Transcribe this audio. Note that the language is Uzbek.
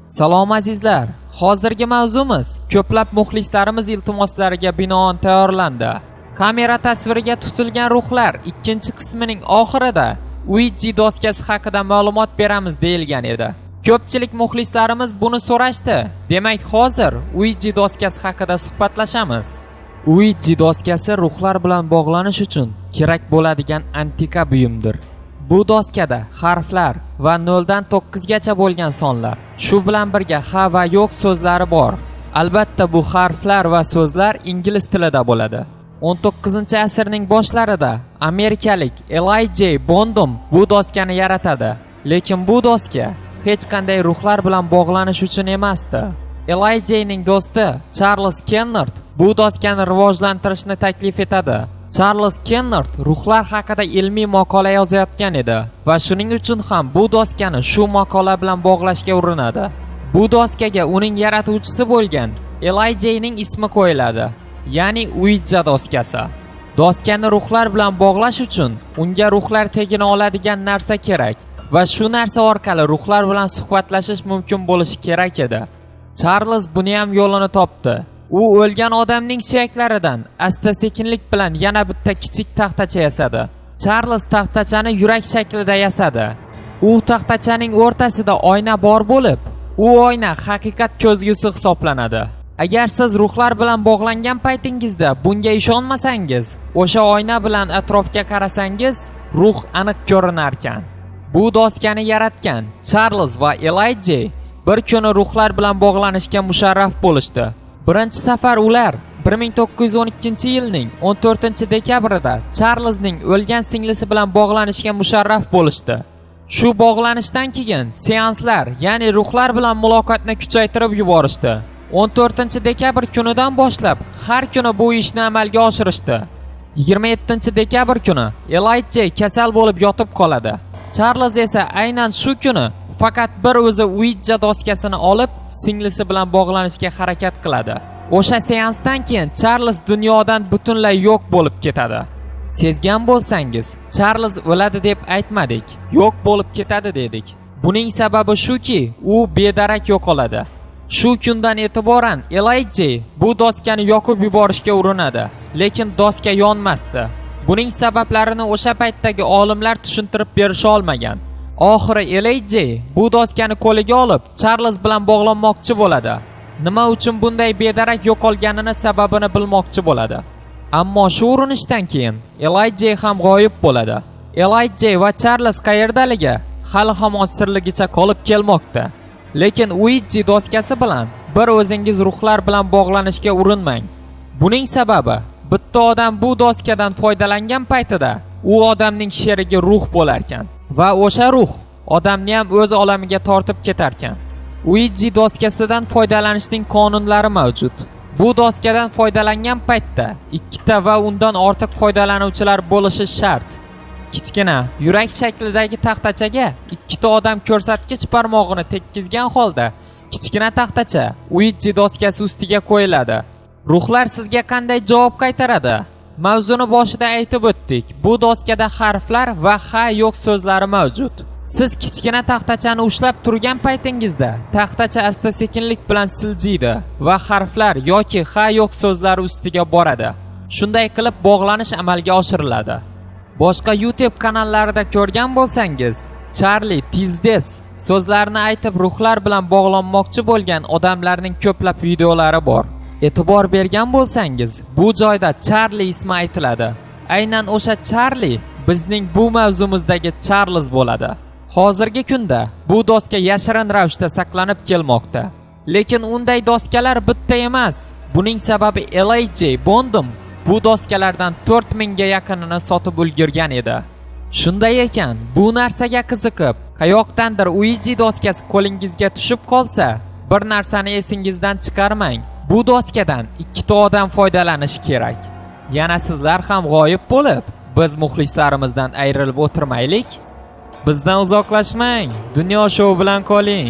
Salom azizlar. Hozirgi mavzumiz ko'plab muxlislarimiz iltimoslariga binoan tayyorlandi. Kamera tasviriga tutilgan ruhlar ikkinchi qismining oxirida Ouija doskasi haqida ma'lumot beramiz deyilgan edi. Ko'pchilik muxlislarimiz buni so'rashdi. Demak, hozir Ouija doskasi haqida suhbatlashamiz. Ouija doskasi ruhlar bilan bog'lanish uchun kerak bo'ladigan antika buyumdir. Bu doskada harflar va 0 dan 9 gacha bo'lgan sonlar, shu bilan birga ha va yo'q so'zlari bor. Albatta bu harflar va so'zlar ingliz tilida bo'ladi. 19-asrning boshlarida amerikalik Elijah Bondum bu doskani yaratadi, lekin bu doska hech qanday ruhlar bilan bog'lanish uchun emasdi. Elijahning do'sti Charles Kennard bu doskani rivojlantirishni taklif etadi. Charles Kennard ruhlar haqida ilmiy maqola yozayotgan edi va shuning uchun ham bu doskani shu maqola bilan bog'lashga urinadi. Bu doskaga uning yaratuvchisi bo'lgan Elijahning ismi qo'yiladi, ya'ni Ouija doskasi. Doskani ruhlar bilan bog'lash uchun unga ruhlar tegina oladigan narsa kerak va shu narsa orqali ruhlar bilan suhbatlashish mumkin bo'lishi kerak edi. Charles buni ham yo'lini topdi. U o'lgan odamning suyaklaridan asta-sekinlik bilan yana bitta kichik taxtacha yasadi. Charles taxtachani yurak shaklida yasadi. U taxtachaning o'rtasida oyna bor bo'lib, u oyna haqiqat ko'zgusi hisoblanadi. Agar siz ruhlar bilan bog'langan paytingizda bunga ishonmasangiz, o'sha oyna bilan atrofga qarasangiz, ruh aniq ko'rinar ekan. Bu doskani yaratgan Charles va Elijah bir kuni ruhlar bilan bog'lanishga musharraf bo'lishdi. Birinchi safar ular 1912-yilning 14-dekabrida Charlesning o'lgan singlisi bilan bog'lanishga musharraf bo'lishdi. Shu bog'lanishdan keyin seanslar, ya'ni ruhlar bilan muloqotni kuchaytirib yuborishdi. 14-dekabr kunidan boshlab har kuni bu ishni amalga oshirishdi. 27-dekabr kuni Elijah kasal bo'lib yotib qoladi. Charles esa aynan shu kuni faqat bir o'zi Ouija doskasini olib, singlisi bilan bog'lanishga harakat qiladi. O'sha seansdan keyin Charles dunyodan butunlay yo'q bo'lib ketadi. Sezgan bo'lsangiz, Charles o'ladi deb aytmadik, yo'q bo'lib ketadi dedik. Buning sababi shuki, u bedarak yo'qoladi. Shu kundan e'tiboran Elijah bu doskani yoqib yuborishga urinadi, lekin doska yonmasdi. Buning sabablarini o'sha paytdagi olimlar tushuntirib berisha olmagan. Oxiri Elijah bu doskani qo'liga olib, Charles bilan bog'lanmoqchi bo'ladi. Nima uchun bunday bedarak yo'qolganini sababini bilmoqchi bo'ladi. Ammo shu urinishdan keyin Elijah ham g'oyib bo'ladi. Elijah va Charles qayerdaligi hali hamon sirligicha qolib kelmoqda. Lekin Ouija doskasi bilan bir o'zingiz ruhlar bilan bog'lanishga urinmang. Buning sababi, bitta odam bu doskadan foydalangan paytida u odamning sherigi ruh bo'lar ekan va o'sha ruh odamni ham o'z olamiga tortib ketar ekan. Ouija doskasidan foydalanishning qonunlari mavjud. Bu doskadan foydalangan paytda ikkita va undan ortiq foydalanuvchilar bo'lishi shart. Kichkina yurak shaklidagi taxtachaga ikkita odam ko'rsatkich barmog'ini tekkizgan holda kichkina taxtacha Ouija doskasi ustiga qo'yiladi. Ruhlar sizga qanday javob qaytaradi? Mavzuni boshida aytib o'tdik. Bu doskada harflar va ha yo'q so'zlari mavjud. Siz kichkina taxtachani ushlab turgan paytingizda taxtacha asta-sekinlik bilan siljiydi va harflar yoki ha yo'q so'zlari ustiga boradi. Shunday qilib bog'lanish amalga oshiriladi. Boshqa YouTube kanallarida ko'rgan bo'lsangiz, Charlie Tizdes so'zlarni aytib ruhlar bilan bog'lanmoqchi bo'lgan odamlarning ko'plab videolari bor. E'tibor bergan bo'lsangiz, bu joyda Charlie ismi aytiladi. Aynan o'sha Charlie bizning bu mavzumuzdagi Charles bo'ladi. Hozirgi kunda bu doska yashirin ravishda saqlanib kelmoqda. Lekin unday doskalar bitta emas. Buning sababi Elijah Bondum bu doskalardan 4000 ga yaqinini sotib ulgurgan edi. Shunday ekan, bu narsaga qiziqib, qayoqdandir Ouija doskasi qo'lingizga tushib qolsa, bir narsani esingizdan chiqarmang. Bu doskadan ikkita odam foydalanishi kerak. Yana sizlar ham g'oyib bo'lib, biz muxlislarimizdan ayrilib o'tirmaylik. Bizdan uzoqlashmang. Dunyo shou bilan qoling.